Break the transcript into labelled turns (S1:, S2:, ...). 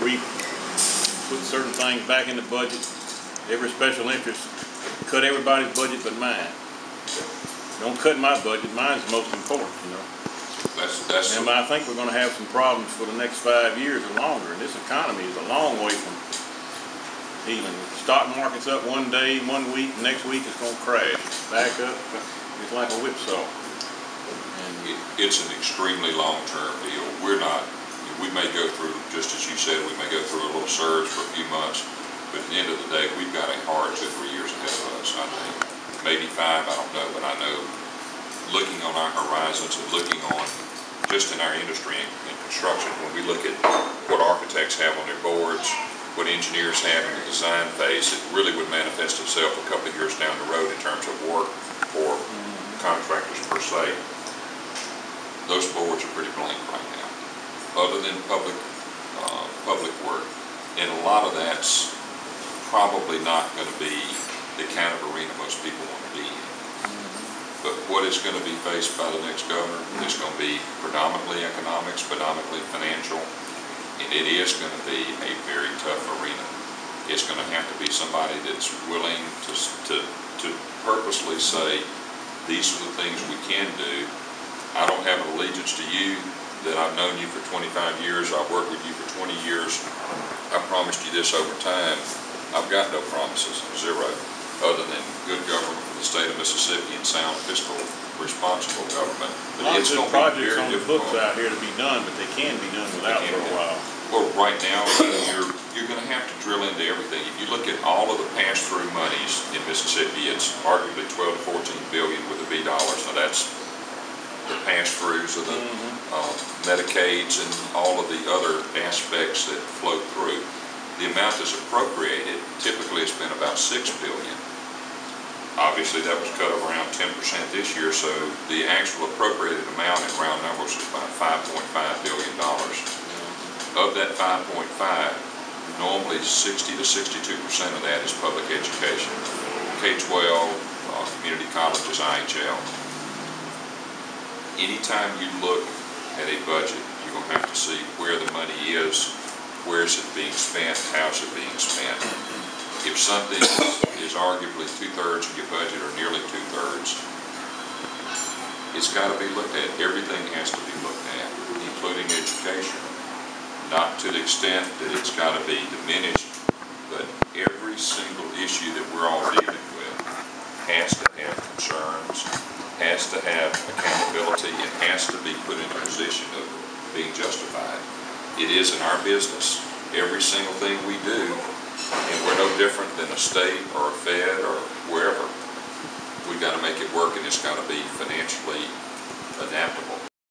S1: we put certain things back in the budget. Every special interest, cut everybody's budget but mine. Don't cut my budget. Mine's the most important, you know. And I think we're going to have some problems for the next 5 years or longer. And this economy is a long way from healing. The stock market's up one day, 1 week, next week it's going to crash. Back up. It's like a whipsaw.
S2: It's an extremely long-term deal. We may go through, just as you said, we may go through a little surge for a few months, but at the end of the day, we've got a hard 2 or 3 years ahead of us, I think. Maybe 5, I don't know, but I know looking on our horizons and looking on just in our industry and construction, when we look at what architects have on their boards, what engineers have in the design phase, it really would manifest itself a couple of years down the road in terms of work for contractors per se. Those boards are pretty blank right now, other than public work. And a lot of that's probably not going to be the kind of arena most people want to be in. But what is going to be faced by the next governor is going to be predominantly economics, predominantly financial, and it is going to be a very tough arena. It's going to have to be somebody that's willing to purposely say, these are the things we can do. I don't have an allegiance to you, that I've known you for 25 years, I've worked with you for 20 years, I promised you this over time. I've got no promises, zero, other than good government from the state of Mississippi and sound fiscal, responsible government. But
S1: it's going to be very difficult. Projects on the books out here to be done, but they can be done without for a while.
S2: Well, right now, you're going to have to drill into everything. If you look at all of the pass-through monies in Mississippi, it's arguably 12 to 14 billion with the B dollars. Now that's the pass-throughs of the Medicaids and all of the other aspects that flow through. The amount that's appropriated, typically it's been about $6 billion. Obviously that was cut of around 10% this year, so the actual appropriated amount in round numbers is about $5.5 billion. Of that 5.5, normally 60 to 62% of that is public education. K-12, community colleges, IHL. Anytime you look at a budget, you're going to have to see where the money is, where is it being spent, how is it being spent. If something is arguably 2/3 of your budget or nearly 2/3, it's got to be looked at. Everything has to be looked at, including education. Not to the extent that it's got to be diminished, but every single issue that we're all dealing with has to have concerns, has to have accountability, and has to be put in a position of being justified. It is in our business. Every single thing we do, and we're no different than a state or a Fed or wherever, we've got to make it work, and it's got to be financially adaptable.